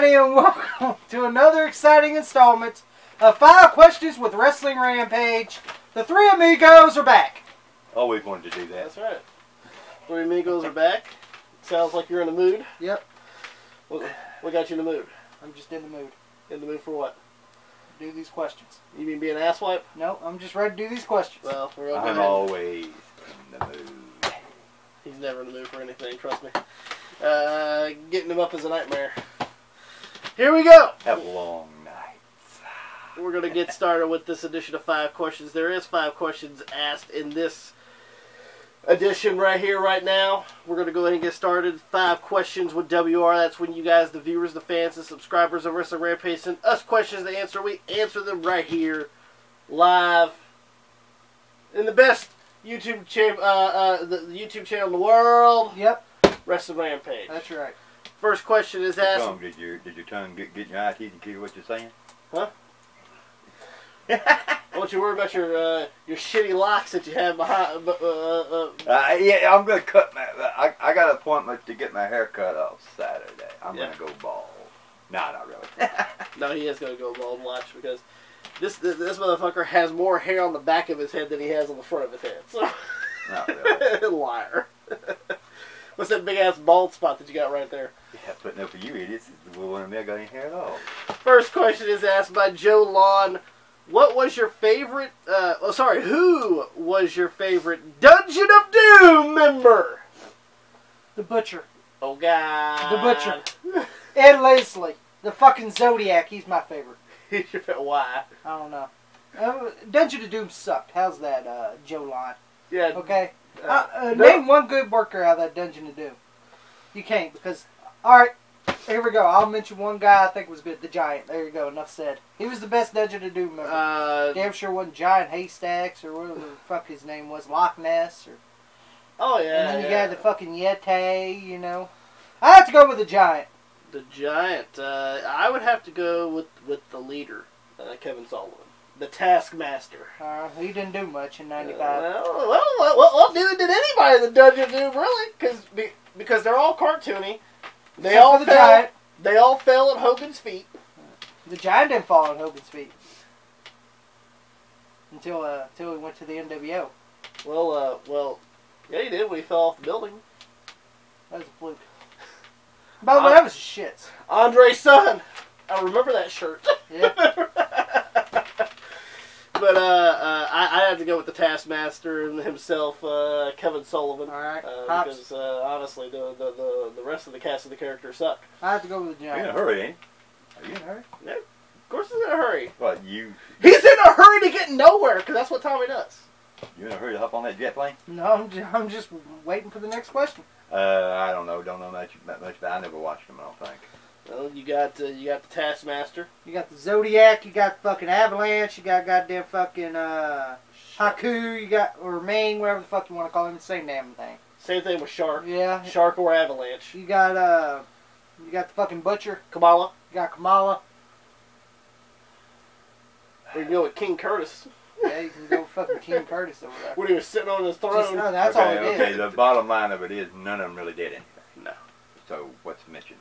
everybody, and welcome to another exciting installment of 5 Questions with Wrestling Rampage. The three amigos are back. Always wanted to do that. That's right. Three amigos are back. Sounds like you're in the mood. Yep. What got you in the mood? I'm just in the mood. In the mood for what? Do these questions. You mean be an asswipe? No, I'm just ready to do these questions. Well, we're gonna I'm always in the mood. He's never in the mood for anything, trust me. Getting him up is a nightmare. Here we go! Have long nights. We're going to get started with this edition of 5 Questions. There is 5 questions asked in this edition right here, right now. We're going to go ahead and get started. 5 questions with WR. That's when you guys, the viewers, the fans, the subscribers of Wrestling Rampage, send us questions to answer. We answer them right here, live, in the best YouTube the YouTube channel in the world. Yep. Wrestling Rampage. That's right. First question is asked. Did your tongue get in your eye teeth and hear what you're saying? Huh? Don't you worry about your shitty locks that you have behind. Yeah, I'm gonna cut my. I got an appointment to get my hair cut off Saturday. I'm gonna go bald. No, not really. No, he is gonna go bald. Watch, because this motherfucker has more hair on the back of his head than he has on the front of his head. So. Not really. Liar. What's that big ass bald spot that you got right there? Yeah, but no, for you idiots, one of them got any hair at all. First question is asked by Joe Lawn. What was your favorite, who was your favorite Dungeon of Doom member? The Butcher. Oh, God. The Butcher. Ed Leslie. The fucking Zodiac. He's my favorite. Why? I don't know. Dungeon of Doom sucked. How's that, Joe Lawn? Yeah. Okay. Name one good worker out of that Dungeon of Doom. You can't, because... Alright, here we go. I'll mention one guy I think was good. The Giant. There you go. Enough said. He was the best Dungeon of Doom member. Damn sure wasn't Giant Haystacks or whatever the fuck his name was. Loch Ness. Or, oh, yeah. and then you got the fucking Yeti, you know. I have to go with the Giant. The Giant. I would have to go with the leader, Kevin Sullivan. The Taskmaster. He didn't do much in '95. Well, neither did anybody in the Dungeon of Doom, really, because they're all cartoony. They all fell at Hogan's feet. The Giant didn't fall at Hogan's feet until he went to the NWO. Well, yeah, he did when he fell off the building. That was a fluke. By the way, that was shits. Andre's son. I remember that shirt. Yeah. But I have to go with the Taskmaster and himself, Kevin Sullivan. All right. Because honestly, the rest of the cast of the characters suck. I have to go with the Giant. You're in a hurry, ain't you? Are you in a hurry? Yeah, of course he's in a hurry. What, you... He's in a hurry to get nowhere, because that's what Tommy does. You in a hurry to hop on that jet plane? No, I'm just waiting for the next question. I don't know. Don't know much about it. I never watched them, I don't think. Well, you got the Taskmaster. You got the Zodiac. You got fucking Avalanche. You got goddamn fucking Haku. You got, or Maine, whatever the fuck you want to call him. The same damn thing. Same thing with Shark. Yeah. Shark or Avalanche. You got the fucking Butcher. Kamala. You got Kamala. We can go with King Curtis. Yeah, you can go fucking King Curtis over there. When he was sitting on his throne. That's all it is. Okay, the bottom line of it is none of them really did anything. No. So, what's mentioned?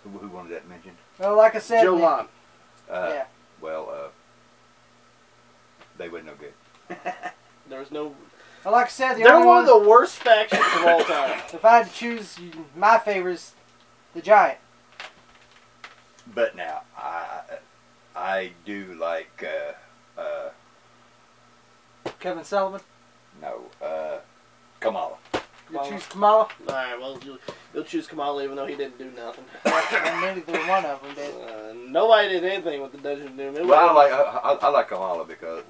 Who wanted that mentioned? Well, like I said... Joe Lawn. Yeah. Well, they were no good. There was no... Well, like I said, they're one of the worst factions of all time. If I had to choose, my favorite is the Giant. But now, I do like, Kevin Sullivan? no, Kamala. You choose Kamala? Alright, well, you'll choose Kamala even though he didn't do nothing. And neither one of them did. Nobody did anything with the Dungeon of Doom. Well, I like Kamala because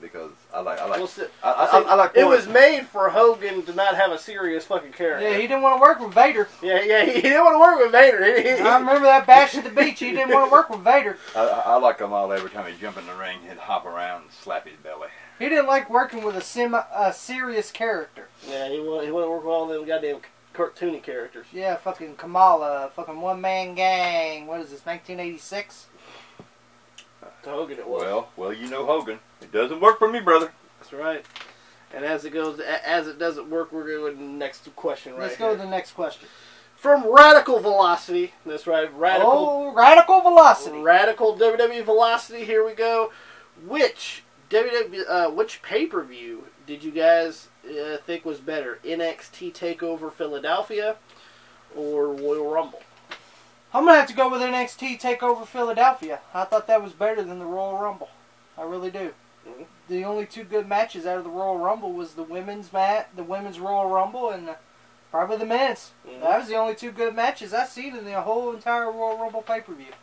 I like it was made for Hogan to not have a serious fucking character. Yeah, he didn't want to work with Vader. Yeah, he didn't want to work with Vader. I remember that bash at the beach. He didn't want to work with Vader. I like Kamala every time he jump in the ring, he'd hop around and slap his belly. He didn't like working with a serious character. Yeah, he wouldn't work with all them goddamn cartoony characters. Yeah, fucking Kamala, fucking one-man gang. What is this, 1986? To Hogan it was. Well, you know Hogan. It doesn't work for me, brother. That's right. And as it doesn't work, we're going to the next question right Let's go to the next question. From Radical Velocity. That's right, Radical. Oh, Radical Velocity. Radical WWE Velocity. Here we go. Which pay-per-view did you guys think was better? NXT Takeover Philadelphia or Royal Rumble? I'm going to have to go with NXT Takeover Philadelphia. I thought that was better than the Royal Rumble. I really do. Mm-hmm. The only two good matches out of the Royal Rumble was the women's Royal Rumble, and probably the men's. Mm-hmm. That was the only two good matches I've seen in the whole entire Royal Rumble pay-per-view.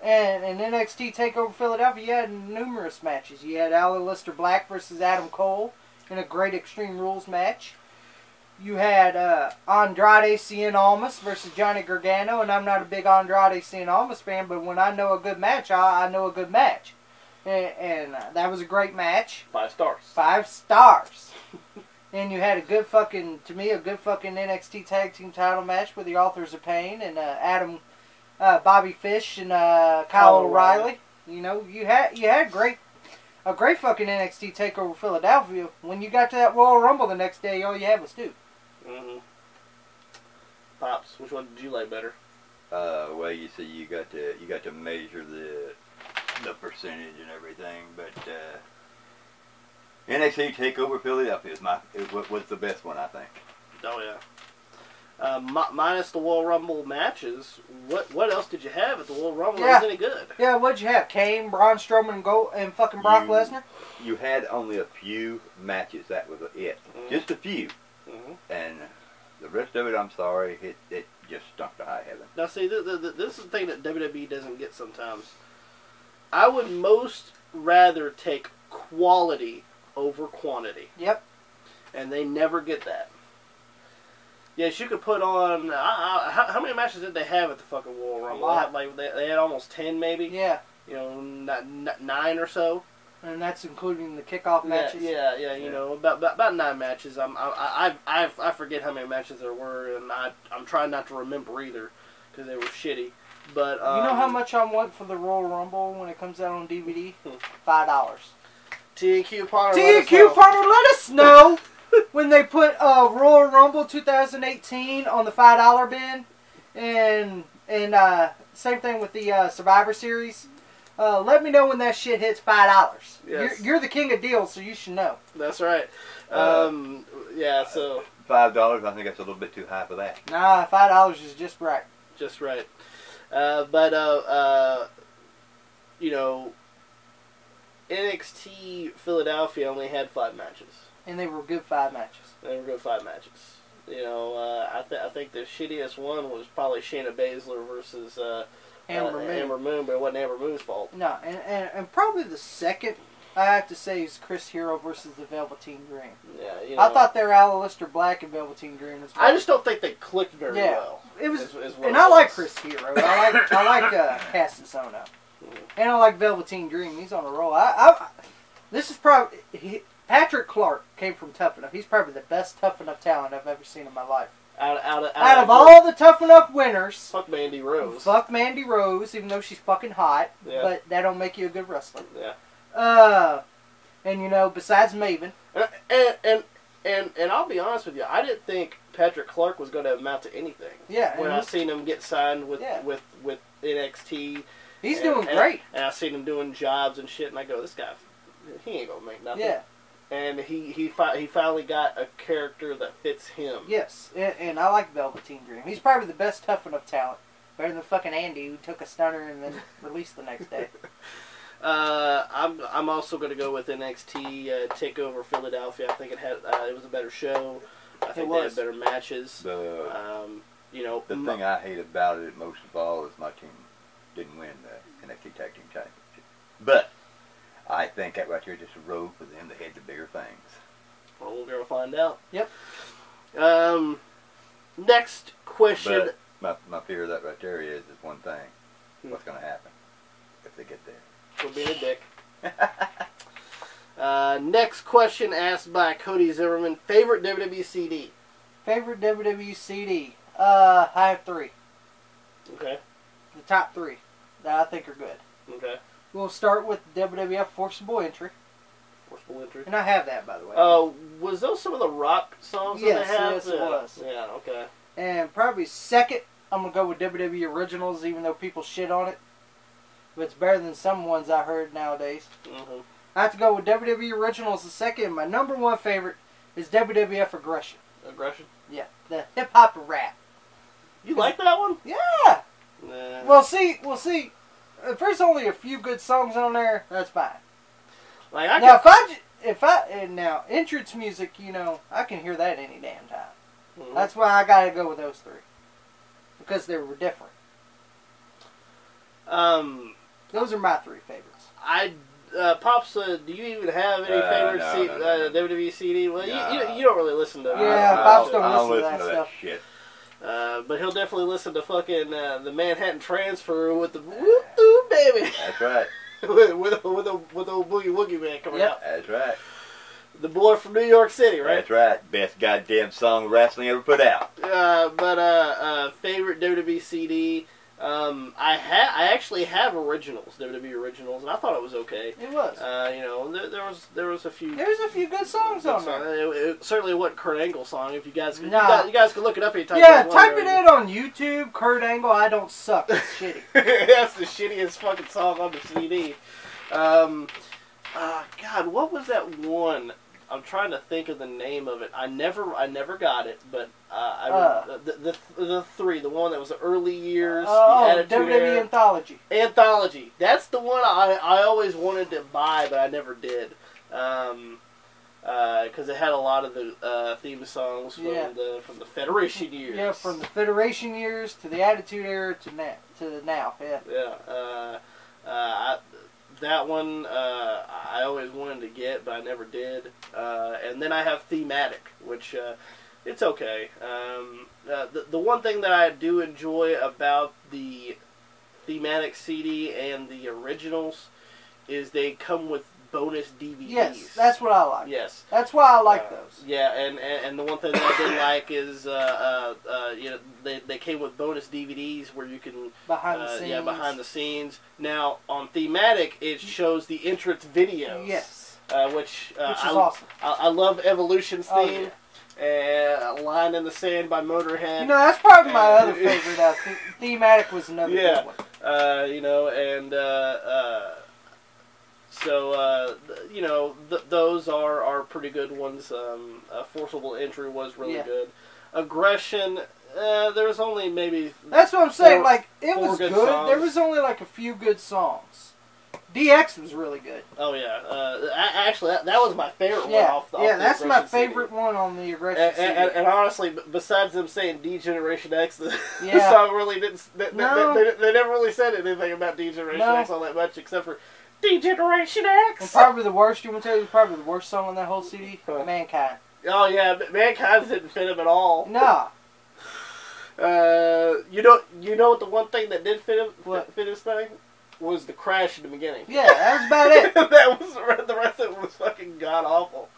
And in NXT TakeOver Philadelphia, you had numerous matches. You had Aleister Black versus Adam Cole in a great Extreme Rules match. You had Andrade Cien Almas versus Johnny Gargano, and I'm not a big Andrade Cien Almas fan, but when I know a good match, I know a good match. And that was a great match. 5 stars. 5 stars. And you had a good fucking NXT Tag Team title match with the Authors of Pain and Bobby Fish and Kyle O'Reilly. You know, you had a great fucking NXT Takeover Philadelphia. When you got to that Royal Rumble the next day, all you had was 2. Mm-hmm. Pops, which one did you like better? Well, you see, you got to measure the percentage and everything, but NXT Takeover Philadelphia was the best one, I think. Oh yeah. Minus the Royal Rumble matches, what else did you have at the Royal Rumble that was any good? Yeah, what'd you have? Kane, Braun Strowman, and fucking Brock Lesnar? You had only a few matches. That was it. Mm-hmm. Just a few. Mm-hmm. And the rest of it, I'm sorry, it just stunk to high heaven. Now see, this is the thing that WWE doesn't get sometimes. I would most rather take quality over quantity. Yep. And they never get that. Yes, you could put on... how many matches did they have at the fucking Royal Rumble? They had almost 10, maybe? Yeah. You know, 9 or so. And that's including the kickoff matches? Yeah, you know, about 9 matches. I forget how many matches there were, and I'm trying not to remember either, because they were shitty. But you know how much I want for the Royal Rumble when it comes out on DVD? $5. TQ Partner, let us know when they put Royal Rumble 2018 on the $5 bin, and same thing with the Survivor Series. Let me know when that shit hits $5. Yes. You're the king of deals, so you should know. That's right. Yeah, so $5, I think that's a little bit too high for that. Nah, $5 is just right. Just right. But you know, NXT Philadelphia only had 5 matches. And they were good 5 matches. They were good 5 matches. You know, I think the shittiest one was probably Shayna Baszler versus Amber Moon, but it wasn't Amber Moon's fault. No, and probably the second I have to say is Chris Hero versus the Velveteen Dream. Yeah, you know, I thought they were Aleister Black and Velveteen Dream as well. I just don't think they clicked very well. It was, I like Chris Hero. I like Castasono. And I like Velveteen Dream. He's on a roll. This is probably... Patrick Clark came from Tough Enough. He's probably the best Tough Enough talent I've ever seen in my life. Out of all the Tough Enough winners... Fuck Mandy Rose. Fuck Mandy Rose, even though she's fucking hot. Yeah. But that don't make you a good wrestler. Yeah. And you know, besides Maven... And I'll be honest with you, I didn't think Patrick Clark was going to amount to anything. Yeah. When I seen him get signed with NXT... He's doing great. And I seen him doing jobs and shit, and I go, this guy, he ain't gonna make nothing. Yeah. And he finally got a character that fits him. Yes, and I like Velveteen Dream. He's probably the best Tough Enough talent. Better than fucking Andy, who took a stunner and then released the next day. I'm also gonna go with NXT Takeover Philadelphia. I think it was a better show. I think they had better matches. You know, the thing I hate about it most of all is my team didn't win the NXT Tag Team Championship. But I think that right here is just a road for them to head to bigger things. Well, we're gonna find out. Yep. Next question. But my fear of that right there is one thing. What's gonna happen if they get there? We'll be a dick. Next question asked by Cody Zimmerman. Favorite WWE CD? Favorite WWE CD? I have 3. Okay. The top 3 that I think are good. Okay. We'll start with WWF Forcible Entry. Forcible Entry. And I have that, by the way. Was those some of the rock songs that they have? Yes, it was. Yeah, okay. And probably second, I'm going to go with WWE Originals, even though people shit on it. But it's better than some ones I heard nowadays. Mm-hmm. I have to go with WWE Originals the second. My number one favorite is WWF Aggression. Aggression? Yeah, the hip-hop rap. You like that one? Yeah! Nah. Well, see. If there's only a few good songs on there, that's fine. Like now entrance music, I can hear that any damn time. Mm-hmm. That's why I gotta go with those three because they were different. Those are my three favorites. Pops, do you even have any favorite WWE CD? Well, you don't really listen to. Pops don't listen to that stuff. Shit. But he'll definitely listen to fucking the Manhattan Transfer with the whoop baby. That's right. with a Boogie Woogie Man coming out. That's right. The boy from New York City, right? That's right. Best goddamn song wrestling ever put out. Favorite WWE CD. I actually have originals, WWE originals, and I thought it was okay. It was. There was a few. There's a few good songs on there. It certainly wasn't Kurt Angle song. If you guys can look it up anytime. Yeah, type it in on YouTube. Kurt Angle, I Don't Suck. It's shitty. That's the shittiest fucking song on the CD. God, what was that one? I'm trying to think of the name of it. I never got it, but the one that was the early years. The WWE era. Anthology. Anthology. That's the one I always wanted to buy, but I never did. Because it had a lot of the theme songs from the Federation years. Yeah, from the Federation years to the Attitude Era to now. Yeah. Yeah. That one I always wanted to get, but I never did. And then I have Thematic, which it's okay. The one thing that I do enjoy about the Thematic CD and the originals is they come with bonus DVDs. Yes, that's what I like. Yes, that's why I like those. Yeah, and the one thing that I did like is they came with bonus DVDs where you can behind the scenes. Yeah, behind the scenes. Now on Thematic, it shows the entrance videos. Yes, which is awesome. I love Evolution's theme. Line in the Sand by Motorhead. That's probably my other favorite. Thematic was another good one. Those are pretty good ones. Forcible Entry was really good. Aggression, there was only maybe... That's what I'm saying. It was good. Songs. There was only a few good songs. DX was really good. Oh, yeah. Actually, that was my favorite one off the that's my favorite one on the Aggression CD. And honestly, besides them saying D-Generation X, the song really didn't... They never really said anything about D-Generation X all that much, except for D-Generation X! And probably the worst, you want to tell you, probably the worst song on that whole CD? Mankind. Oh, yeah, Mankind didn't fit him at all. Nah. You know what the one thing that did fit his thing? Was the crash in the beginning. Yeah, that was about it. That was the rest of it was fucking god awful.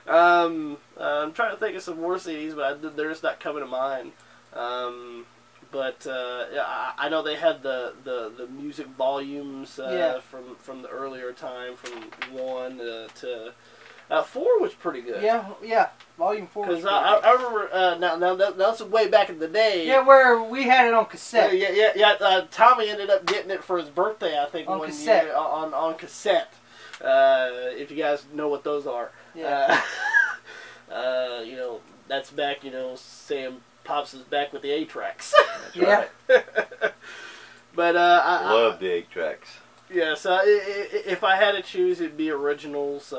I'm trying to think of some more CDs, but they're just not coming to mind. I know they had the music volumes from the earlier time, from 1 to 4 was pretty good. Yeah. Volume 4 was pretty good. I remember, now that's way back in the day. Yeah, where we had it on cassette. Yeah. Tommy ended up getting it for his birthday, I think, on one cassette. year. On cassette. If you guys know what those are. Yeah. That's back, Sam Pops is back with the 8-tracks. That's right. But, I love the 8-tracks. Yeah, so if I had to choose, it'd be originals,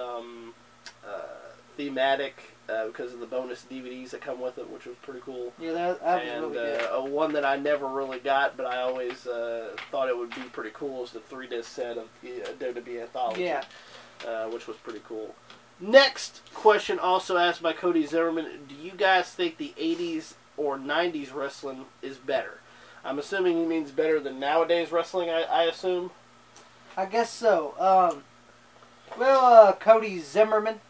Thematic, because of the bonus DVDs that come with it, which was pretty cool. Yeah, that was really good. One that I never really got, but I always thought it would be pretty cool, is the 3-disc set of WWE Anthology, which was pretty cool. Next question, also asked by Cody Zimmerman: do you guys think the 80s or 90s wrestling is better? I'm assuming he means better than nowadays wrestling, I assume? I guess so. Cody Zimmerman,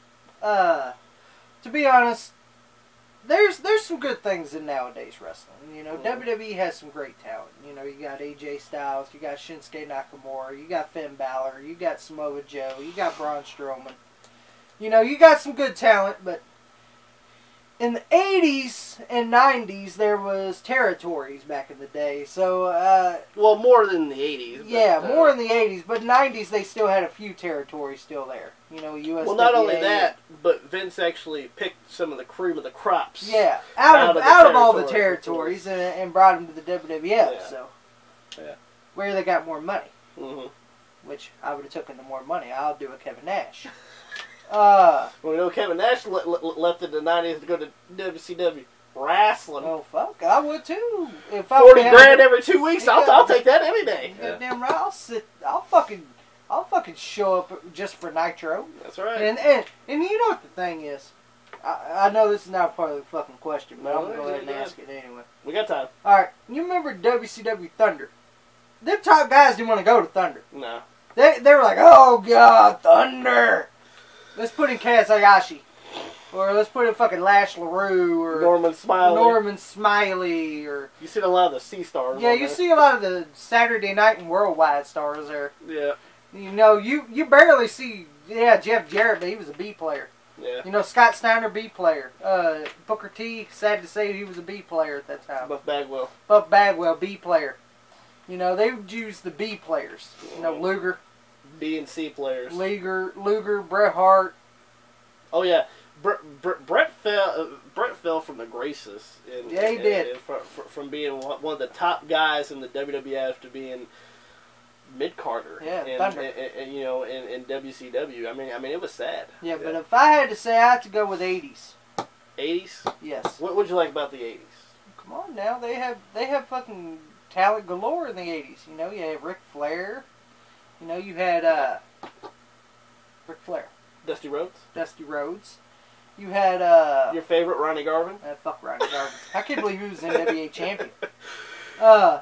to be honest, there's some good things in nowadays wrestling. WWE has some great talent. You got AJ Styles, you got Shinsuke Nakamura, you got Finn Balor, you got Samoa Joe, you got Braun Strowman. You got some good talent, but in the 80s and 90s, there was territories back in the day. So, well, more than the 80s. Yeah, but, more in the 80s. But 90s, they still had a few territories still there. You know, USWA. Well, not only that, but Vince actually picked some of the cream of the crops. Yeah, out of all the territories and brought them to the WWF. Yeah. So, yeah, where they got more money. Mm-hmm. Which I would have taken the more money. I'll do a Kevin Nash. Well, you know, Kevin Nash left in the 90s to go to WCW wrestling. Oh, fuck. I would too. If 40 grand every 2 weeks, I'll take that any day. Goddamn right. I'll fucking show up just for Nitro. That's right. And you know what the thing is? I know this is not part of the fucking question, but I'm going to go ahead and ask it anyway. We got time. Alright, you remember WCW Thunder? Them top guys didn't want to go to Thunder. No. They were like, oh god, Thunder! Let's put in Kazayashi. Or let's put in fucking Lash LaRue or Norman Smiley or you see a lot of the C-stars. Yeah, you see a lot of the Saturday Night and Worldwide stars there. Yeah. You know, you barely see Jeff Jarrett, but he was a B player. Yeah. You know, Scott Steiner, B player. Booker T, sad to say he was a B player at that time. Buff Bagwell, B player. You know, they would use the B players. You know, Luger. B and C players. Luger, Bret Hart. Oh yeah, Bret fell from the graces. Yeah, he did. From being one of the top guys in the WWF to being mid-carder. Yeah, and you know, in WCW. I mean, it was sad. Yeah, but if I had to say, I have to go with 80s. 80s? Yes. What would you like about the 80s? Come on now, they have fucking talent galore in the 80s. You know, you had Ric Flair. You know, you had Ric Flair. Dusty Rhodes. You had your favorite, Ronnie Garvin. Fuck Ronnie Garvin. I can't believe he was NWA champion.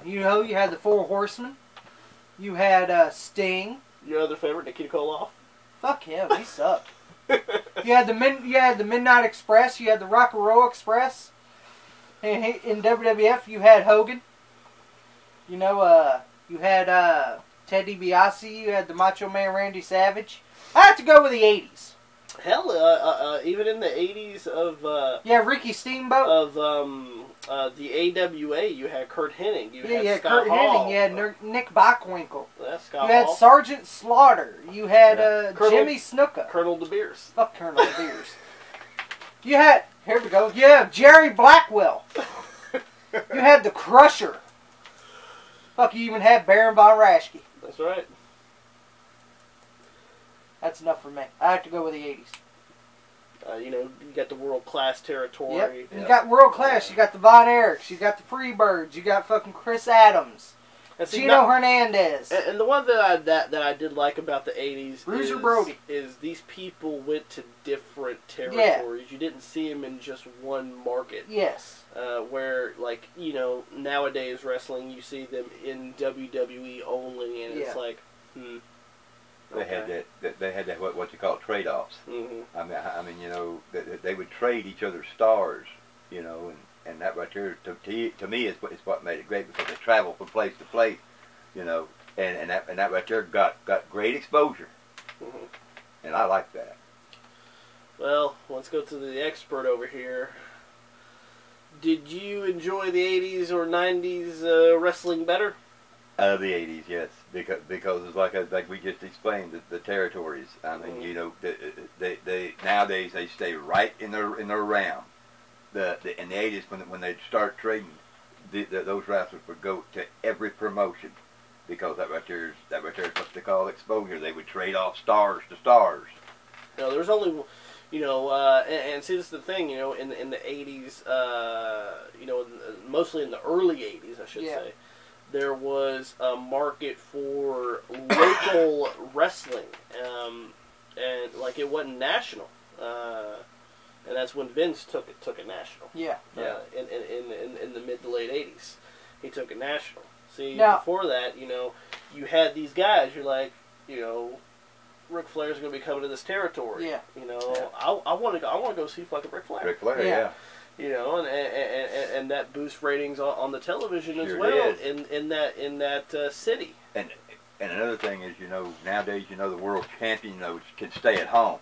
You know, you had the Four Horsemen. You had Sting. Your other favorite, Nikita Koloff. Fuck him, he sucked. You had the Midnight Express. You had the Rock and Roll Express. And in WWF, you had Hogan. You know, you had Ted DiBiase. You had the Macho Man Randy Savage. I have to go with the 80s. Hell, even in the 80s of Ricky Steamboat of the AWA, you had Kurt Hennig. You had Scott Kurt Hall. Hennig. You had Nick Bockwinkel. That's Scott You had Hall. Sergeant Slaughter. You had Jimmy Snuka. Colonel De Beers. Fuck Colonel De Beers. You had, here we go, you have Jerry Blackwell. You had the Crusher. Fuck, you even had Baron Von Raschke. That's right. That's enough for me. I have to go with the 80s. You know, you got the world-class territory. Yep. You got world-class. You got the Von Erichs. You got the Freebirds. You got fucking Chris Adams. Gino Hernandez. And the one that I did like about the 80s Bruiser Brody. is these people went to different territories. You didn't see them in just one market. Yes. Where, like, you know, nowadays wrestling, you see them in WWE only, and it's like, They had that what you call trade-offs. Mm-hmm. I mean, you know, they would trade each other's stars, you know, and that right there to me is what made it great, because they travel from place to place, you know, and that right there got great exposure, and I like that. Well, let's go to the expert over here. Did you enjoy the 80s or 90s wrestling better? The 80s, yes, because it's like we just explained, the territories. I mean, you know, they nowadays they stay right in their realm. In the 80s, when they start trading, those wrestlers would go to every promotion, because that right there is what they call exposure. They would trade off stars to stars. No, there's only, you know, and see, this is the thing, you know, in the 80s, you know, mostly in the early 80s, I should say. There was a market for local wrestling, and like it wasn't national, and that's when Vince took it national. Yeah. In the mid to late 80s, he took it national. See, now, before that, you know, you had these guys. You're like, you know, Ric Flair's going to be coming to this territory. Yeah. You know, I want to go see fucking Ric Flair. Ric Flair, yeah. You know, and that boosts ratings on the television as Sure well in that city. And another thing is, you know, nowadays, you know, the world champion, you know, can stay at home.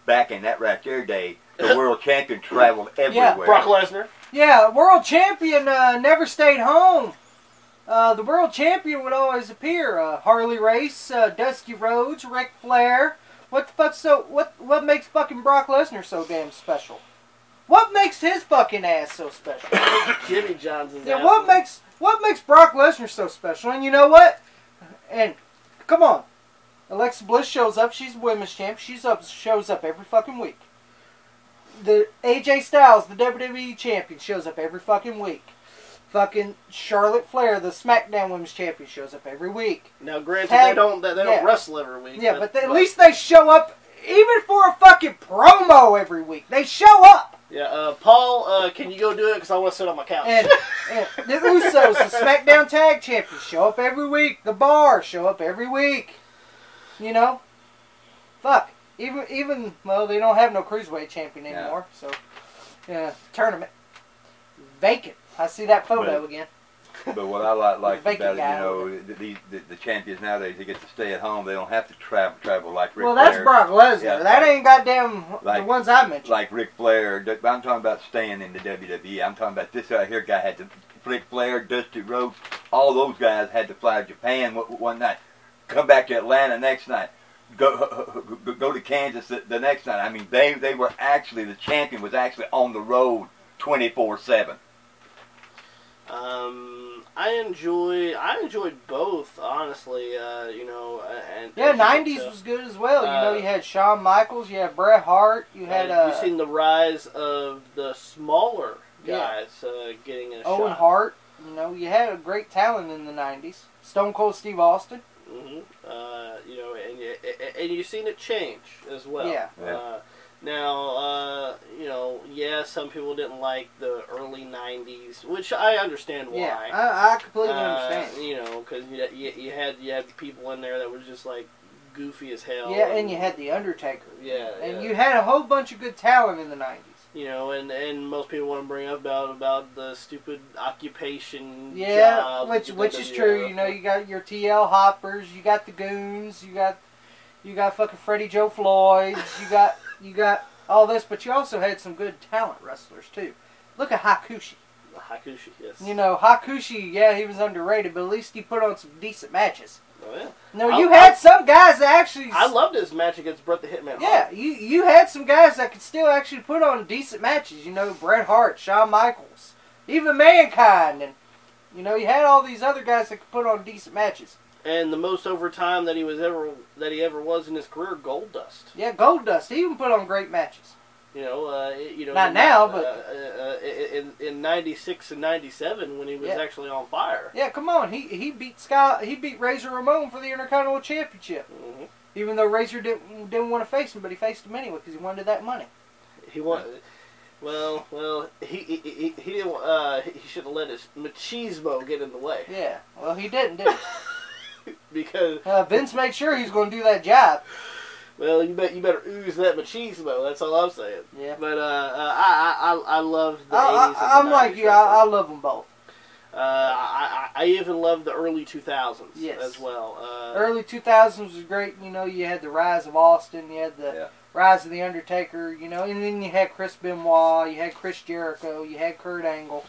back in that right there day, the world champion traveled everywhere. Brock Lesnar. Yeah, world champion never stayed home. The world champion would always appear. Harley Race, Dusty Rhodes, Ric Flair. What the fuck? What makes fucking Brock Lesnar so damn special? What makes his fucking ass so special? Jimmy John's ass. Yeah, what makes Brock Lesnar so special? And you know what? And come on, Alexa Bliss shows up. She's women's champ. Shows up every fucking week. The AJ Styles, the WWE champion, shows up every fucking week. Fucking Charlotte Flair, the SmackDown Women's Champion, shows up every week. Now, granted, they don't wrestle every week. Yeah, but at least they show up, even for a fucking promo every week. They show up. Yeah, Paul, can you go do it? Because I want to sit on my couch. And the Usos, the SmackDown Tag Champions, show up every week. The Bar show up every week. You know, fuck. Even well, they don't have no Cruiserweight Champion anymore. So, yeah, tournament vacant. I see that photo again. But what I like about it, you know, the champions nowadays, they get to stay at home. They don't have to travel like Ric Flair. Well, that's Brock Lesnar. Yeah. That ain't goddamn the ones I mentioned. Like Ric Flair. I'm talking about staying in the WWE. I'm talking about this right here guy had to, Ric Flair, Dusty Rhodes, all those guys had to fly to Japan one night, come back to Atlanta next night, go to Kansas the next night. I mean, they were actually, the champion was actually on the road 24/7. I enjoyed both, honestly. You know, and 90s was good as well. You know, you had Shawn Michaels, you had Bret Hart, you had. You've seen the rise of the smaller guys getting a shot. Owen Hart. You know, you had a great talent in the 90s. Stone Cold Steve Austin. Mm-hmm. You know, and you've seen it change as well. Yeah. Now, you know, some people didn't like the early 90s, which I understand why. Yeah, I completely understand. You know, because you had people in there that was just, like, goofy as hell. Yeah, and you had The Undertaker. Yeah. And you had a whole bunch of good talent in the 90s. You know, and most people want to bring up about the stupid occupation job. Which is true. You know, you got your TL Hoppers, you got the Goons, you got fucking Freddie Joe Floyds, you got all this, but you also had some good talent wrestlers too. Look at Hakushi. Hakushi, yes. You know, Hakushi, he was underrated, but at least he put on some decent matches. Oh, yeah. No, you had some guys that actually... I loved his match against Bret the Hitman Hart. Yeah, you had some guys that could still actually put on decent matches. You know, Bret Hart, Shawn Michaels, even Mankind, and you know, you had all these other guys that could put on decent matches. And the most overtime that he ever was in his career, Goldust. Yeah, Goldust. He even put on great matches. You know, not now, but in '96 and '97 when he was actually on fire. Yeah, come on, he beat Razor Ramon for the Intercontinental Championship. Mm-hmm. Even though Razor didn't want to face him, but he faced him anyway because he wanted that money. He wanted. Well, he didn't. He should have let his machismo get in the way. Yeah, well, he didn't, did he? Because Vince made sure he's going to do that job. Well, you better ooze that machismo. That's all I'm saying. Yeah. But I love the 80s. And I'm like you. I love them both. I even love the early 2000s as well. Early 2000s was great. You know, you had the rise of Austin. You had the rise of the Undertaker. You know, and then you had Chris Benoit. You had Chris Jericho. You had Kurt Angle.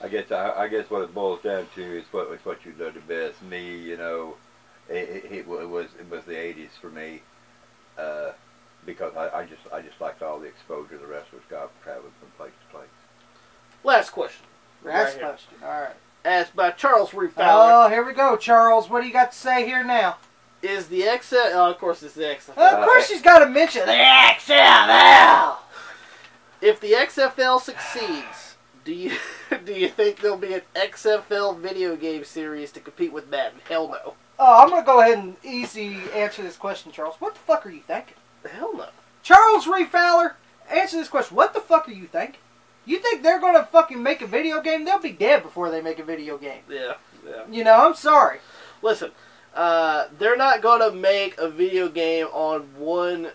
I guess what it boils down to is what you do the best. Me, you know, it was the 80s for me. Because I just liked all the exposure the wrestlers got traveling from place to place. Last question. Last question. All right. Asked by Charles Reed Fowler. Oh, here we go, Charles. What do you got to say here now? Is the XFL? Oh, of course, it's the XFL. Of course, she's got to mention the XFL. If the XFL succeeds, do you think there'll be an XFL video game series to compete with Madden? Hell no. Oh, I'm going to go ahead and easy answer this question, Charles. What the fuck are you thinking? Hell no. Charles Reed Fowler, answer this question. What the fuck are you thinking? You think they're going to fucking make a video game? They'll be dead before they make a video game. Yeah. You know, I'm sorry. Listen, they're not going to make a video game on one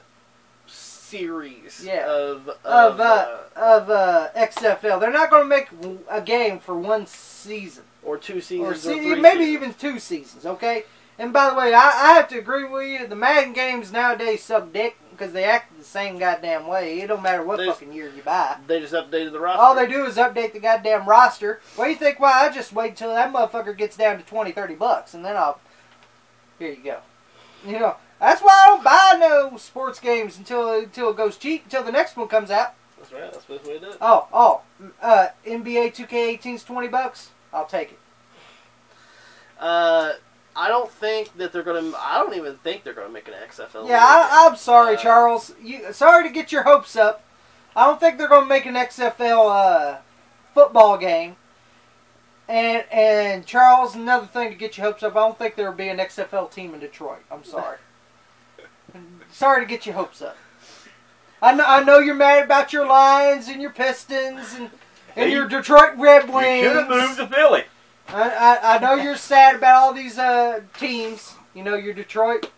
series of XFL. They're not going to make a game for one season. Or 2 seasons, or 3 maybe seasons. even 2 seasons, okay? And by the way, I have to agree with you. The Madden games nowadays suck dick because they act the same goddamn way. It don't matter what fucking year you buy. They just updated the roster. All they do is update the goddamn roster. What do you think? Why? I just wait until that motherfucker gets down to $20-$30, and then I'll... Here you go. You know, that's why I don't buy no sports games until it goes cheap, until the next one comes out. That's right. That's the best way to do it. NBA 2K18's $20. I'll take it. I don't think that they're gonna. I don't even think they're gonna make an XFL. Yeah, I'm sorry, Charles. Sorry to get your hopes up. I don't think they're gonna make an XFL football game. And Charles, another thing to get your hopes up. I don't think there'll be an XFL team in Detroit. I'm sorry. Sorry to get your hopes up. I know you're mad about your Lions and your Pistons and your Detroit Red Wings. You should have moved to Philly. I know you're sad about all these teams. You know, your Detroit,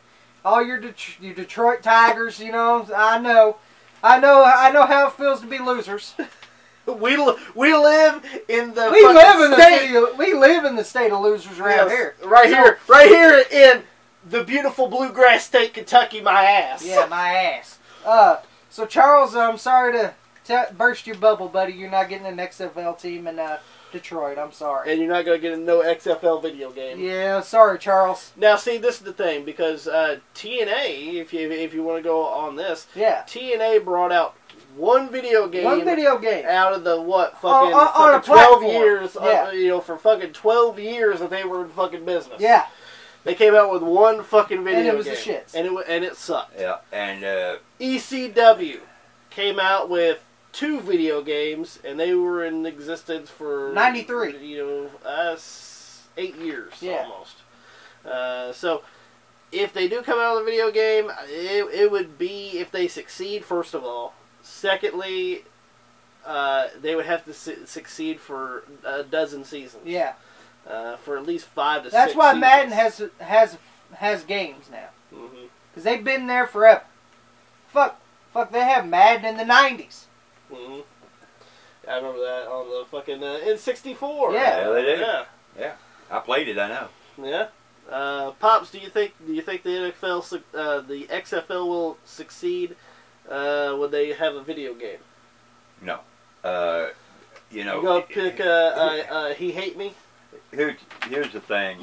all your Detroit Tigers. You know, I know how it feels to be losers. We live in the we live in the state of losers around here. Right here in the beautiful bluegrass state, Kentucky. My ass. Yeah, my ass. So Charles, I'm sorry to burst your bubble, buddy. You're not getting an XFL team in Detroit. I'm sorry. And you're not going to get a no XFL video game. Yeah, sorry, Charles. Now, see, this is the thing, because TNA, if you want to go on this, yeah, TNA brought out one video game out of the fucking 12 years, yeah. For fucking 12 years that they were in fucking business. Yeah. They came out with one fucking video game. And it was the shits. And it sucked. Yeah, and ECW came out with 2 video games, and they were in existence for 93. 8 years, yeah. Almost. So, if they do come out with a video game, it would be if they succeed, first of all. Secondly, they would have to succeed for a dozen seasons. Yeah. For at least 5 to 6 That's why seasons. Madden has games now. Because they've been there forever. Fuck, they have Madden in the 90s. Mm-hmm. I remember that on the fucking N64. Yeah, they did. Yeah. I played it. I know. Yeah. Pops, do you think the XFL will succeed when they have a video game? No. You You gonna pick He Hate Me? Here's the thing.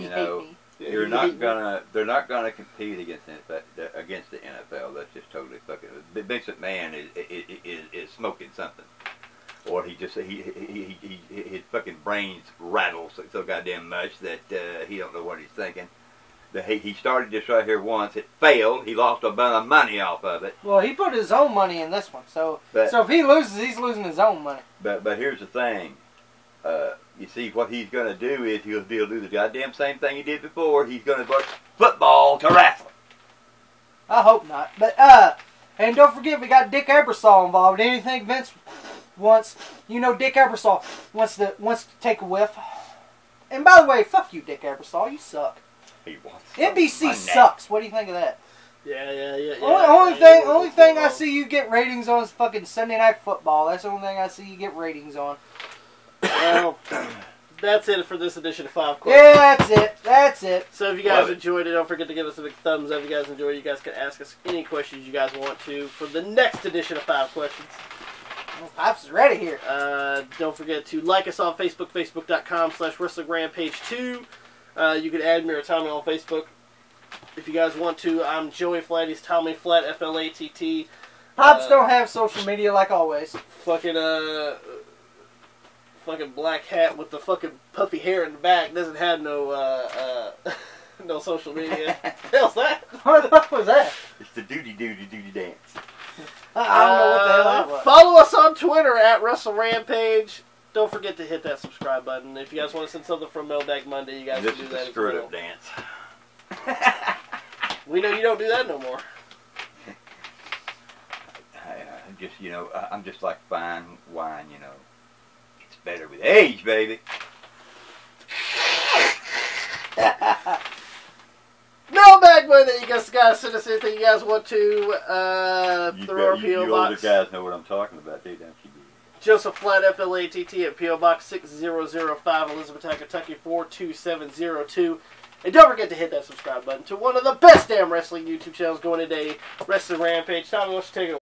They're not gonna compete against the NFL. That's just totally fucking. Vince McMahon is smoking something, or his fucking brains rattle so goddamn much that he don't know what he's thinking. He started this right here once. It failed. He lost a bunch of money off of it. Well, he put his own money in this one, so if he loses, he's losing his own money. But here's the thing. You see, what he's going to do is he'll do the goddamn same thing he did before. He's going to put football to wrestling. I hope not. But, and don't forget, we got Dick Ebersol involved. Anything Vince wants, Dick Ebersol wants to take a whiff. And by the way, fuck you, Dick Ebersol. You suck. He wants NBC sucks. What do you think of that? Yeah. Only thing I see you get ratings on is fucking Sunday Night Football. That's the only thing I see you get ratings on. Well, that's it for this edition of 5 Questions. Yeah, that's it. So if you guys enjoyed it, don't forget to give us a big thumbs up. If you guys enjoyed it, you guys can ask us any questions you guys want to for the next edition of 5 Questions. Well, Pops is ready here. Don't forget to like us on Facebook, facebook.com/WrestlingRampage2. You can add me or Tommy on Facebook if you guys want to. I'm Joey Flatt. He's Tommy Flatt, Flatt. Pops don't have social media like always. Fucking black hat with the fucking puffy hair in the back doesn't have no no social media. What the hell's that? What the fuck was that? It's the duty dance. I don't know what the hell that was. Follow us on Twitter at WrestleRampage. Don't forget to hit that subscribe button. If you guys want to send something from Mailbag Monday, you guys can do that as well. Up dance. We know you don't do that no more. I'm just like fine wine, It's better with age, baby. Mailbag Monday. You guys gotta send us anything you guys want to through our P.O. You Box. older guys know what I'm talking about, don't you? Joseph Flatt, Flatt, at P.O. Box 6005, Elizabethtown, Kentucky 42702. And don't forget to hit that subscribe button to one of the best damn wrestling YouTube channels going today, Wrestling Rampage. Tommy, what's your take?